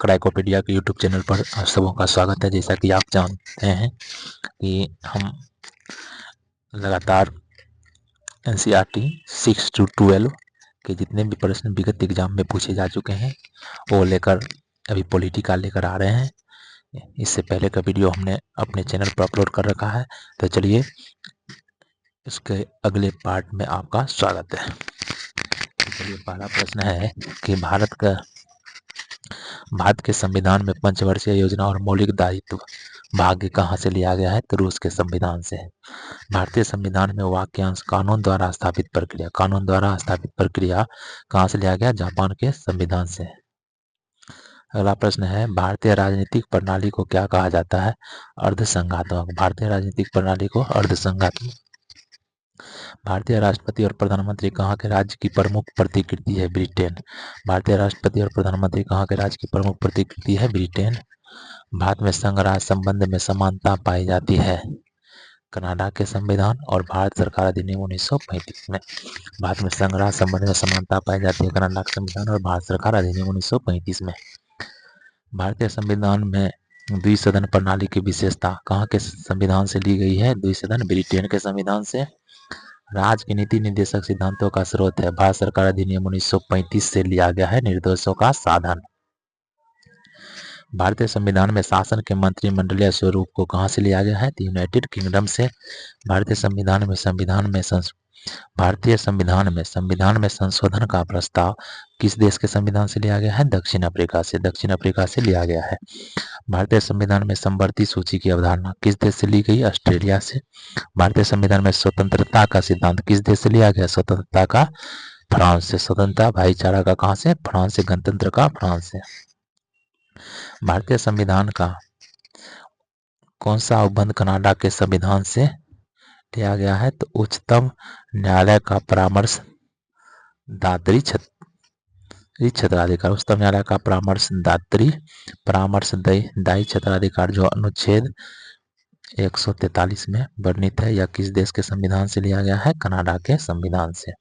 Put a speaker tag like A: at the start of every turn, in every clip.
A: क्राइकोपीडिया के YouTube channel पर आप सबों का स्वागत है। जैसा कि आप जानते हैं कि हम लगातार एनसीईआरटी 6 to 12 के जितने भी प्रश्न विगत एग्जाम में पूछे जा चुके हैं वो लेकर अभी पॉलिटिकल लेकर आ रहे हैं। इससे पहले का वीडियो हमने अपने चैनल पर अपलोड कर रखा है, तो चलिए इसके अगले पार्ट में आपका स्वागत है। तो चलिए, पहला प्रश्न है कि भारत के संविधान में पंचवर्षीय योजना और मौलिक दायित्व भाग्य कहाँ से लिया गया है? तो रूस के संविधान से। भारतीय संविधान में वाक्यांश कानून द्वारा स्थापित प्रक्रिया कहाँ से लिया गया? जापान के संविधान से। अगला प्रश्न है, भारतीय राजनीतिक प्रणाली को क्या कहा जाता है? अर्धसंघात्मक। भारतीय राजनीतिक प्रणाली को अर्धसंघात्मक। भारतीय राष्ट्रपति और प्रधानमंत्री कहाँ के राज्य की प्रमुख प्रतिकृति है? ब्रिटेन। भारतीय राष्ट्रपति और प्रधानमंत्री कहाँ के राज्य की प्रमुख प्रतिकृति है? ब्रिटेन। भारत में संघ राज्य संबंध में समानता पाई जाती है? कनाडा के संविधान और भारत सरकार अधिनियम 1935 में। भारत में संघ राज्य संबंध में समानता पाई जाती है? कनाडा के संविधान और भारत सरकार अधिनियम 1935 में। भारतीय संविधान में द्विसदन प्रणाली की विशेषता कहाँ के संविधान से ली गई है? द्विसदन ब्रिटेन के संविधान से। राज्य के नीति निर्देशक सिद्धांतों का स्रोत है? भारत सरकार अधिनियम 1935 से लिया गया है। निर्दोषों का साधन। भारतीय संविधान में शासन के मंत्रिमंडलीय स्वरूप को कहाँ से लिया गया है? यूनाइटेड किंगडम से। भारतीय संविधान में संशोधन का प्रस्ताव किस देश के संविधान से लिया गया है? दक्षिण अफ्रीका से। दक्षिण अफ्रीका से लिया गया है। भारतीय संविधान में समवर्ती सूची की अवधारणा किस देश से ली गई? ऑस्ट्रेलिया से। भारतीय संविधान में स्वतंत्रता का सिद्धांत किस देश से लिया गया? स्वतंत्रता का फ्रांस से। स्वतंत्रता भाईचारा का कहाँ से? फ्रांस से। गणतंत्र का फ्रांस से। भारतीय संविधान का कौन सा उपबंध कनाडा के संविधान से लिया गया है? तो उच्चतम न्यायालय का परामर्श दात्री क्षेत्राधिकार। उच्चतम न्यायालय का परामर्शदायी क्षेत्राधिकार जो अनुच्छेद 143 में वर्णित है, यह किस देश के संविधान से लिया गया है? कनाडा के संविधान से।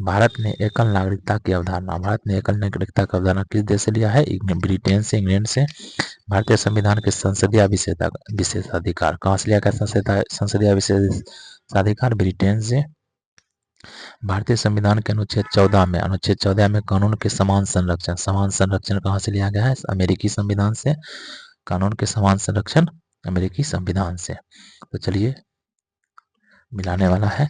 A: भारत ने एकल नागरिकता की अवधारणा किस देश से लिया है? ब्रिटेन से, इंग्लैंड से। भारतीय संविधान के संसदीय विशेषाधिकार कहाँ से लिया गया? संसदीय विशेषाधिकार ब्रिटेन से। भारतीय संविधान के अनुच्छेद 14 में कानून के समान संरक्षण कहाँ से लिया गया है? अमेरिकी संविधान से। कानून के समान संरक्षण अमेरिकी संविधान से। तो चलिए, मिलाने वाला है।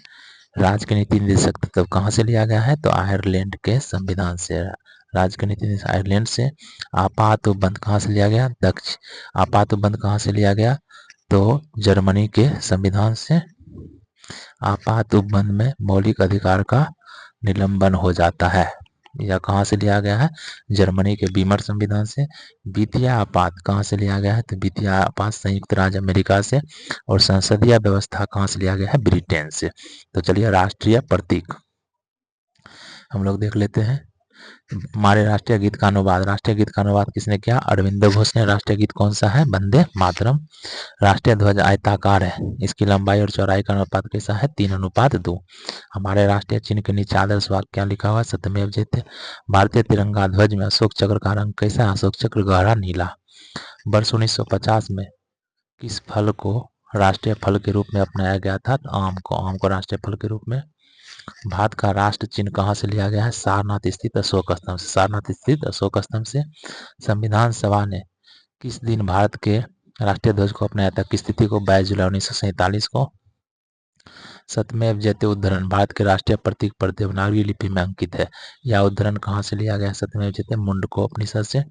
A: राज्य के नीति निर्देशक तत्व कहाँ से लिया गया है? तो आयरलैंड के संविधान से। राज्य के नीति निर्देशक आयरलैंड से। आपात उपबंध कहाँ से लिया गया? आपात उपबंध कहाँ से लिया गया? तो जर्मनी के संविधान से। आपात उपबंध में मौलिक अधिकार का निलंबन हो जाता है। यह कहाँ से लिया गया है? जर्मनी के बीमर संविधान से। वित्तीय आपात कहाँ से लिया गया है? तो वित्तीय आपात संयुक्त राज्य अमेरिका से। और संसदीय व्यवस्था कहाँ से लिया गया है? ब्रिटेन से। तो चलिए, राष्ट्रीय प्रतीक हम लोग देख लेते हैं। हमारे राष्ट्रीय गीत का अनुवाद किसने किया? अरविंद घोष ने। राष्ट्रीय गीत कौन सा है? वंदे मातरम। राष्ट्रीय ध्वज आयताकार है, इसकी लंबाई और चौड़ाई का अनुपात कैसा है? 3:2। हमारे राष्ट्रीय चिन्ह के नीचे आदर्श वाक्य क्या लिखा हुआ है? सत्यमेव जयते। भारतीय तिरंगा ध्वज में अशोक चक्र का रंग कैसा है? अशोक चक्र गहरा नीला। वर्ष 1950 में किस फल को राष्ट्रीय फल के रूप में अपनाया गया था? आम को राष्ट्रीय फल के रूप में। भारत का राष्ट्र चिन्ह कहाँ से लिया गया है? सारनाथ स्थित अशोक स्तंभ से। संविधान सभा ने किस दिन भारत के राष्ट्रीय ध्वज को अपनाया था? किस तिथि को? 22 जुलाई 1947 को। सत्यमेव जयते उद्धरण भारत के राष्ट्रीय प्रतीक पर देवनागरी लिपि में अंकित है। यह उद्धरण कहाँ से लिया गया? सत्यमेव जयते मुंडको उपनिषद से।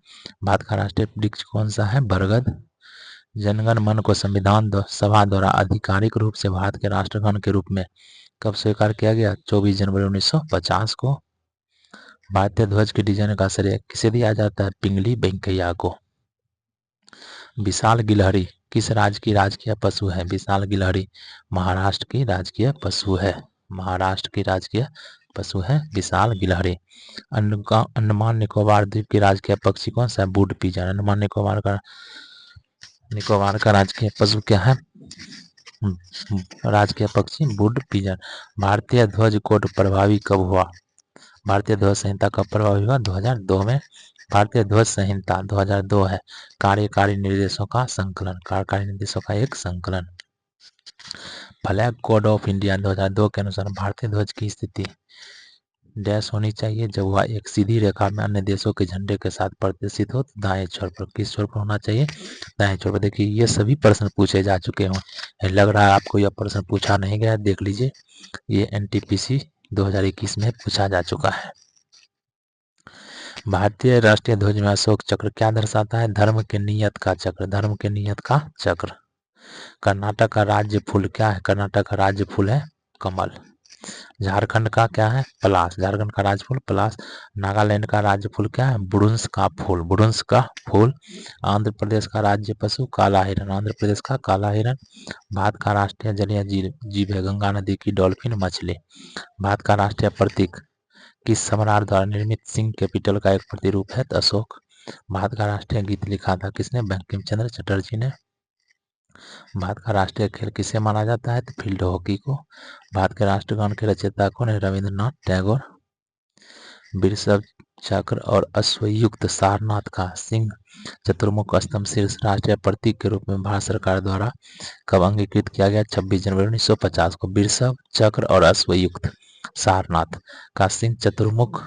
A: भारत का राष्ट्रीय वृक्ष कौन सा है? बरगद। जनगण मन को संविधान सभा द्वारा आधिकारिक रूप से भारत के राष्ट्रगान के रूप में कब स्वीकार किया गया? 24 जनवरी 1950 को। भारतीय ध्वज के डिजाइन का श्रेय किसे दिया जाता है? पिंगली वेंकैया को। विशाल गिलहरी किस राज्य की राजकीय पशु है? विशाल गिलहरी महाराष्ट्र की राजकीय पशु है। विशाल गिलहरी। अंडमान निकोबार द्वीप की राजकीय पक्षी कौन सा है? Would pigeon. अंडमान निकोबार का राजकीय पशु क्या है? राजकीय पक्षी वुड पिजन। भारतीय ध्वज कोड प्रभावी कब हुआ? भारतीय ध्वज संहिता कब प्रभावी हुआ? 2002 में। भारतीय ध्वज संहिता 2002 है। कार्यकारी निर्देशों का संकलन, कार्यकारी निर्देशों का एक संकलन। फ्लैग कोड ऑफ इंडिया 2002 के अनुसार भारतीय ध्वज की स्थिति डैश होनी चाहिए जब वह एक सीधी रेखा में अन्य देशों के झंडे के साथ प्रदर्शित हो तो दाएं छोर पर। किस छोर पर होना चाहिए? दाएं छोर पर। देखिए ये सभी प्रश्न पूछे जा चुके हैं, लग रहा है आपको यह प्रश्न पूछा नहीं गया, देख लीजिए ये एनटीपीसी 2021 में पूछा जा चुका है। भारतीय राष्ट्रीय ध्वज में अशोक चक्र क्या दर्शाता है? धर्म के नियत का चक्र, धर्म के नियत का चक्र। कर्नाटक का राज्य फूल क्या है? कर्नाटक का राज्य फूल है कमल। झारखंड का क्या है? पलाश, झारखंड का राज्य फूल पलाश। नागालैंड का राज्य फूल क्या है? बुडुंस का फूल, बुडुंस का फूल। आंध्र प्रदेश का राज्य पशु काला हिरण, आंध्र प्रदेश का काला हिरण। भारत का राष्ट्रीय जलीय जीव है गंगा नदी की डॉल्फिन मछली। भारत का राष्ट्रीय प्रतीक किस सम्राट द्वारा निर्मित सिंह कैपिटल का एक प्रतिरूप है? अशोक। भारत का राष्ट्रीय गीत लिखा था किसने? बंकिम चंद्र चटर्जी ने। भारत का राष्ट्रीय खेल किसे माना जाता है? तो फील्ड हॉकी को। भारत के राष्ट्रगान के रचयिता कौन है? रविंद्रनाथ टैगोर। वृषभ चक्र और अश्वयुक्त सारनाथ का सिंह चतुर्मुख स्तंभ शीर्ष राष्ट्रीय प्रतीक के रूप में भारत सरकार द्वारा कब अंगीकृत किया गया? 26 जनवरी 1950 को। वृषभ चक्र और अश्वयुक्त सारनाथ का सिंह चतुर्मुख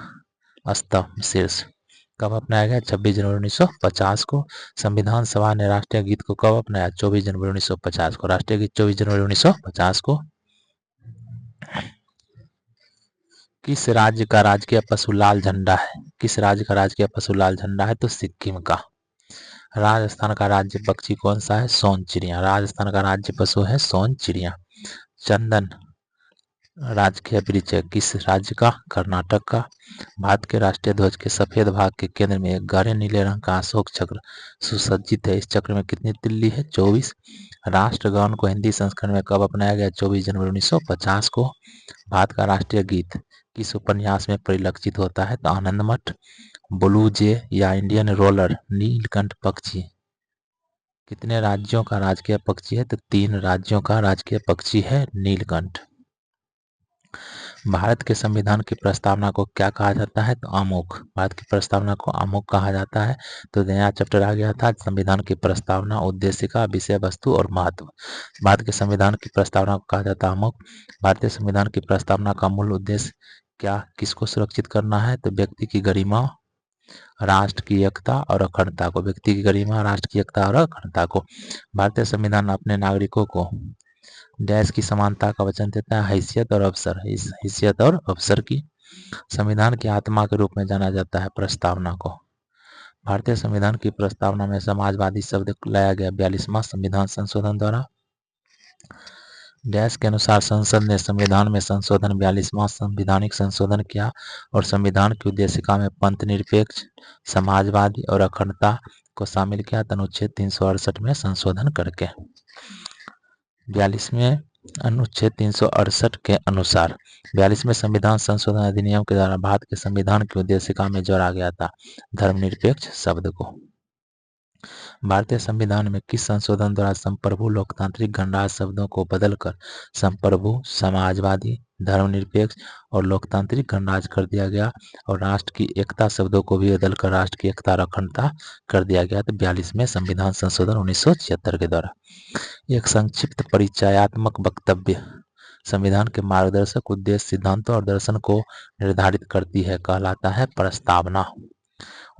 A: स्तंभ शीर्ष कब अपनाया गया? 26 जनवरी 1950 को। संविधान सभा ने राष्ट्रीय गीत को कब अपनाया? 24 जनवरी 1950 को। राष्ट्रीय गीत 24 जनवरी 1950 को। किस राज्य का राजकीय पशु लाल झंडा है? किस राज्य का राजकीय पशु लाल झंडा है? तो सिक्किम का। राजस्थान का राज्य पक्षी कौन सा है? सोन चिड़िया। राजस्थान का राज्य पशु है सोन चिड़िया। चंदन राजकीय वृक्ष है किस राज्य का? कर्नाटक का। भारत के राष्ट्रीय ध्वज के सफेद भाग के केंद्र में एक गहरे नीले रंग का अशोक चक्र सुसज्जित है। इस चक्र में कितनी तिल्ली है? 24। राष्ट्रगान को हिंदी संस्करण में कब अपनाया गया? 24 जनवरी 1950 को। भारत का राष्ट्रीय गीत किस उपन्यास में परिलक्षित होता है? तो आनंद मठ। ब्लू जे या इंडियन रोलर नीलकंठ पक्षी कितने राज्यों का राजकीय पक्षी है? तो 3 राज्यों का राजकीय पक्षी है नीलकंठ। भारत के संविधान की प्रस्तावना को क्या कहा जाता है? तो आमुख। भारत की प्रस्तावना को आमुख कहा जाता है। तो नया चैप्टर आ गया था संविधान की प्रस्तावना, उद्देशिका, विषय वस्तु और महत्व। भारत के संविधान की प्रस्तावना को कहा जाता है आमुख। भारतीय संविधान की प्रस्तावना का मूल उद्देश्य क्या किसको सुरक्षित करना है? तो व्यक्ति की गरिमा, राष्ट्र की एकता और अखंडता को। व्यक्ति की गरिमा, राष्ट्र की एकता और अखंडता को। भारतीय संविधान अपने नागरिकों को डैश की समानता का वचन देता है? हैसियत और अवसर। इस हैसियत और अवसर की। संविधान की आत्मा के रूप में जाना जाता है प्रस्तावना को। भारतीय संविधान की प्रस्तावना में समाजवादी शब्द लाया गया 42वां संविधान संशोधन द्वारा। डैश के अनुसार संसद ने संविधान में संशोधन 42वां संविधानिक संशोधन किया और संविधान की उद्देशिका में पंथ निरपेक्ष, समाजवादी और अखंडता को शामिल किया। अनुच्छेद 368 में संशोधन करके 42वें अनुच्छेद 368 के अनुसार 42वें संविधान संशोधन अधिनियम के द्वारा भारत के संविधान की उद्देशिका में जोड़ा गया था धर्मनिरपेक्ष शब्द को। भारतीय संविधान में किस संशोधन द्वारा संप्रभु लोकतांत्रिक गणराज्य शब्दों को बदलकर संप्रभु, समाजवादी, धर्मनिरपेक्ष और लोकतांत्रिक गणराज्य कर दिया गया और राष्ट्र की एकता शब्दों को भी बदलकर राष्ट्र की एकता और अखंडता कर दिया गया? तो 42वें संविधान संशोधन 1976 के द्वारा। एक संक्षिप्त परिचयात्मक वक्तव्य संविधान के मार्गदर्शक उद्देश्य, सिद्धांतों और दर्शन को निर्धारित करती है, कहलाता है प्रस्तावना।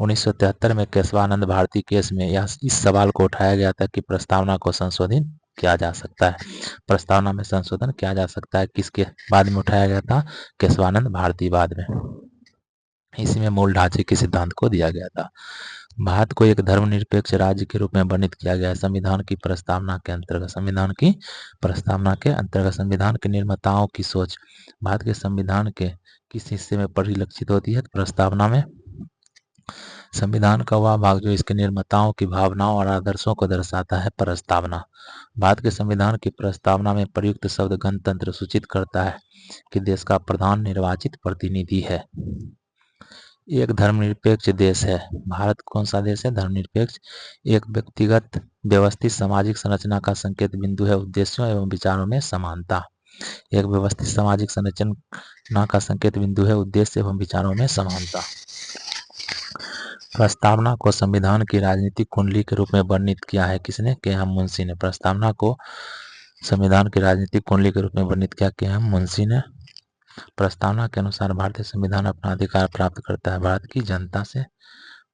A: 1973 में केशवानंद भारती केस में इस सवाल को उठाया गया था कि प्रस्तावना को संशोधित किया जा सकता है। प्रस्तावना में संशोधन किया जा सकता है किसके बाद में उठाया गया था? केशवानंद भारती बाद में। इसी में मूल ढांचे के सिद्धांत को दिया गया था। भारत को एक धर्मनिरपेक्ष राज्य के रूप में वर्णित किया गया है संविधान की प्रस्तावना के अंतर्गत। संविधान की प्रस्तावना के अंतर्गत संविधान के निर्माताओं की सोच भारत के संविधान के किस हिस्से में परिलक्षित होती है? प्रस्तावना में। संविधान का वह भाग जो इसके निर्माताओं की भावनाओं और आदर्शों को दर्शाता है प्रस्तावना। भारत के संविधान की प्रस्तावना में प्रयुक्त शब्द गणतंत्र सूचित करता है कि देश का प्रधान निर्वाचित प्रतिनिधि है। एक धर्मनिरपेक्ष देश है भारत। कौन सा देश है? धर्मनिरपेक्ष। एक व्यक्तिगत व्यवस्थित सामाजिक संरचना का संकेत बिंदु है उद्देश्यों एवं विचारों में समानता। एक व्यवस्थित सामाजिक संरचना का संकेत बिंदु है उद्देश्य एवं विचारों में समानता। प्रस्तावना को संविधान की राजनीतिक कुंडली के रूप में वर्णित किया है किसने? के.एम. मुंशी ने। प्रस्तावना को संविधान की राजनीतिक कुंडली के रूप में वर्णित किया के.एम. मुंशी ने। प्रस्तावना के अनुसार भारतीय संविधान अपना अधिकार प्राप्त करता है भारत की जनता से।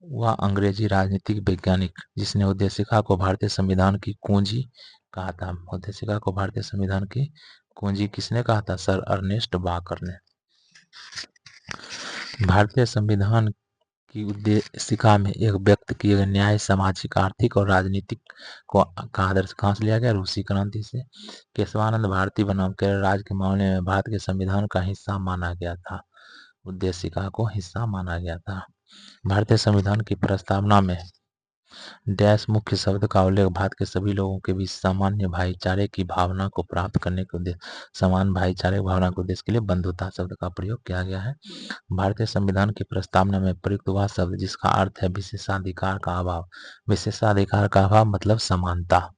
A: वह अंग्रेजी राजनीतिक वैज्ञानिक जिसने उद्देशिका को भारतीय संविधान की कुंजी कहा था। उद्देशिका को भारतीय संविधान की कुंजी किसने कहा था? सर अर्नेस्ट बाकर ने। भारतीय संविधान की उद्देशिका में एक व्यक्त किए गए न्याय, सामाजिक, आर्थिक और राजनीतिक को का आदर्श कहाँ से लिया गया? रूसी क्रांति से। केशवानंद भारती बनाम केरल राज्य के मामले में भारत के संविधान का हिस्सा माना गया था। उद्देशिका को हिस्सा माना गया था। भारतीय संविधान की प्रस्तावना में डैश मुख्य शब्द का उल्लेख भारत के सभी लोगों के बीच सामान्य भाईचारे की भावना को प्राप्त करने के उद्देश्य समान भाईचारे की भावना के उद्देश्य के लिए बंधुता शब्द का प्रयोग किया गया है। भारतीय संविधान की प्रस्तावना में प्रयुक्त वह शब्द जिसका अर्थ है विशेषाधिकार का अभाव। विशेषाधिकार का अभाव मतलब समानता।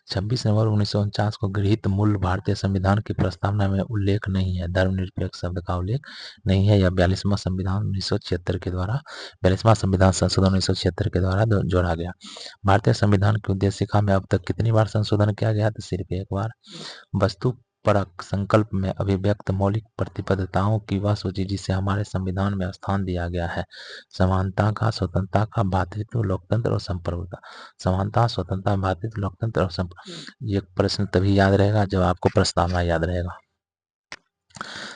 A: 26 नवंबर 1949 को गृहीत मूल भारतीय संविधान की प्रस्तावना में उल्लेख नहीं है। धर्मनिरपेक्ष शब्द का उल्लेख नहीं है। यह 42वां संविधान 1976 के द्वारा 42वां संविधान संशोधन 1976 के द्वारा जोड़ा गया। भारतीय संविधान की उद्देशिका में अब तक कितनी बार संशोधन किया गया? तो सिर्फ एक बार। वस्तु परक संकल्प में अभिव्यक्त मौलिक प्रतिबद्धताओं की वह सूची जिसे हमारे संविधान में स्थान दिया गया है। समानता का, स्वतंत्रता का, भ्रातृत्व, लोकतंत्र और संप्रभुता। समानता, स्वतंत्रता, भ्रातृत्व, लोकतंत्र और संप्रभुता। ये प्रश्न तभी याद रहेगा जब आपको प्रस्तावना याद रहेगा।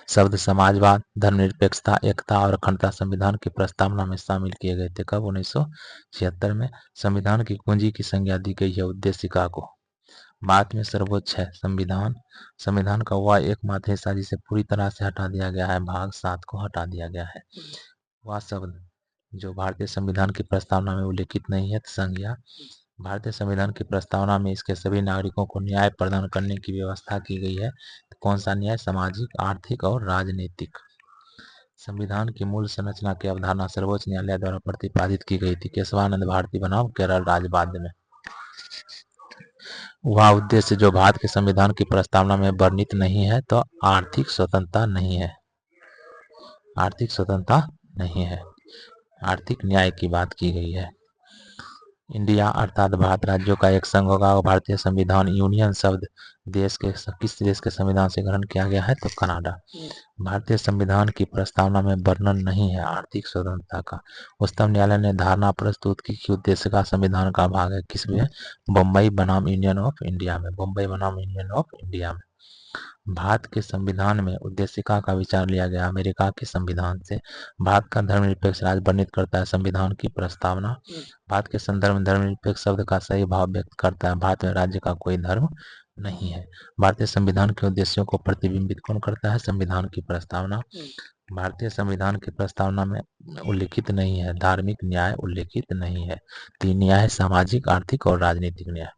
A: शब्द समाजवाद, धर्मनिरपेक्षता, एकता और अखंडता संविधान की प्रस्तावना में शामिल किए गए थे। कब? 1976 में। संविधान की कुंजी की संज्ञा दी गई है उद्देशिका को। भारत में सर्वोच्च है संविधान। संविधान का वह एकमात्र हिस्सा जिसे पूरी तरह से हटा दिया गया है, भाग 7 को हटा दिया गया है। वह शब्द जो भारतीय संविधान की प्रस्तावना में उल्लेखित नहीं है, संज्ञा। भारतीय संविधान की प्रस्तावना में इसके सभी नागरिकों को न्याय प्रदान करने की व्यवस्था की गई है। तो कौन सा न्याय? सामाजिक, आर्थिक और राजनीतिक। संविधान की मूल संरचना की अवधारणा सर्वोच्च न्यायालय द्वारा प्रतिपादित की गई थी। केशवानंद भारती बनाम केरल राज्य बाद में। वह उद्देश्य जो भारत के संविधान की प्रस्तावना में वर्णित नहीं है तो आर्थिक स्वतंत्रता नहीं है। आर्थिक स्वतंत्रता नहीं है। आर्थिक न्याय की बात की गई है। इंडिया अर्थात भारत राज्यों का एक संघ होगा। भारतीय संविधान यूनियन शब्द देश के किस देश के संविधान से ग्रहण किया गया है? तो कनाडा। भारतीय संविधान की प्रस्तावना में वर्णन नहीं है आर्थिक स्वतंत्रता का। उच्चतम न्यायालय ने धारणा प्रस्तुत की कि उद्देश्य का संविधान का भाग है। किसमें? बम्बई बनाम यूनियन ऑफ इंडिया में। बम्बई बनाम यूनियन ऑफ इंडिया में। भारत के संविधान में उद्देशिका का विचार लिया गया अमेरिका के संविधान से। भारत का धर्मनिरपेक्ष राज्य वर्णित करता है संविधान की प्रस्तावना। भारत के संदर्भ में धर्मनिरपेक्ष शब्द का सही भाव व्यक्त करता है। भारत में राज्य का कोई धर्म नहीं है। भारतीय संविधान के उद्देश्यों को प्रतिबिंबित कौन करता है? संविधान की प्रस्तावना। भारतीय संविधान की प्रस्तावना में उल्लेखित नहीं है धार्मिक न्याय, उल्लेखित नहीं है। 3 न्याय, सामाजिक, आर्थिक और राजनीतिक न्याय।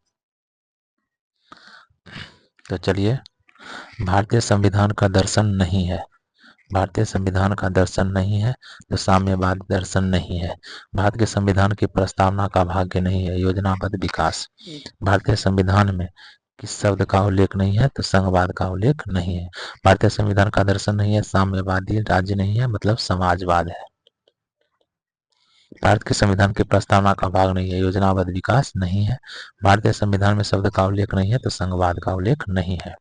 A: तो चलिए, भारतीय संविधान का दर्शन नहीं है। भारतीय संविधान का दर्शन नहीं है तो साम्यवाद दर्शन नहीं है। भारत के संविधान की प्रस्तावना का भाग्य नहीं है योजनाबद्ध विकास। भारतीय संविधान में किस शब्द का उल्लेख नहीं है? तो संघवाद का उल्लेख नहीं है। भारतीय संविधान का दर्शन नहीं है, साम्यवादी राज्य नहीं है, मतलब समाजवाद है। भारत के संविधान की प्रस्तावना का भाग नहीं है, योजनाबद्ध विकास नहीं है। भारतीय संविधान में शब्द का उल्लेख नहीं है तो संघवाद का उल्लेख नहीं है।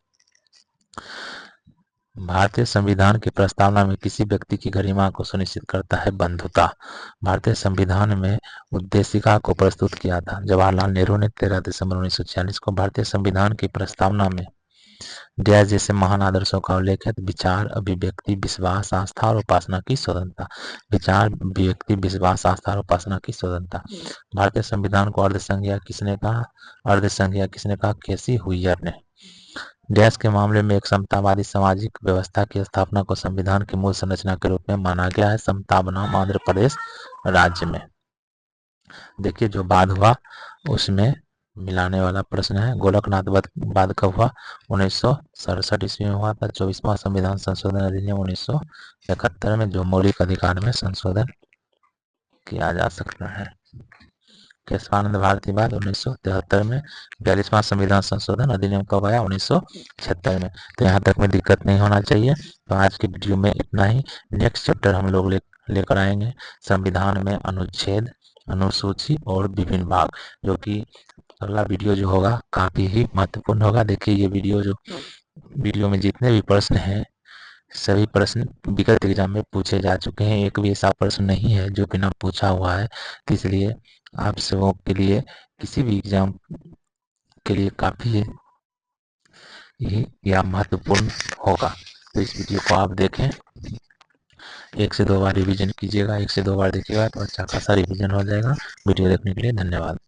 A: भारतीय संविधान की प्रस्तावना में किसी व्यक्ति की गरिमा को सुनिश्चित करता है बंधुता। भारतीय संविधान में उद्देशिका को प्रस्तुत किया था जवाहरलाल नेहरू ने 13 दिसंबर 1946 को। भारतीय संविधान की प्रस्तावना में डैश जैसे महान आदर्शों का उल्लेख है। विचार, अभिव्यक्ति, विश्वास, आस्था और उपासना की स्वतंत्रता। विचार, अभिव्यक्ति, विश्वास, आस्था और उपासना की स्वतंत्रता। भारतीय संविधान को अर्धसंज्ञा किसने कहा? अर्धसंज्ञा किसने कहा? केसी हुइयर ने। डैश के मामले में एक समतावादी सामाजिक व्यवस्था की स्थापना को संविधान की मूल संरचना के रूप में माना गया है। समता बनाम आंध्र प्रदेश राज्य में। देखिए, जो बाद हुआ उसमें मिलाने वाला प्रश्न है। गोलकनाथ बाद कब हुआ? 1967 ईस्वी में हुआ था। 24वां संविधान संशोधन अधिनियम 1971 में, जो मौलिक अधिकार में संशोधन किया जा सकता है। केशवानंद भारती बाद 1973 में। 42वां संविधान संशोधन अधिनियम कब आया? 1976 में। तो यहाँ तक में दिक्कत नहीं होना चाहिए। तो आज की वीडियो में इतना ही। नेक्स्ट चैप्टर हम लोग लेकर आएंगे। संविधान में अनुच्छेद, अनुसूची और विभिन्न भाग, जो कि अगला वीडियो जो होगा काफी ही महत्वपूर्ण होगा। देखिए ये वीडियो में जितने भी प्रश्न हैं सभी प्रश्न विगत एग्जाम में पूछे जा चुके हैं। एक भी ऐसा प्रश्न नहीं है जो बिना पूछा हुआ है, तो इसलिए आप सबों के लिए किसी भी एग्जाम के लिए काफी ही यह महत्वपूर्ण होगा। तो इस वीडियो को आप देखें, 1 से 2 बार रिवीजन कीजिएगा। 1 से 2 बार देखिएगा तो अच्छा खासा रिवीजन हो जाएगा। वीडियो देखने के लिए धन्यवाद।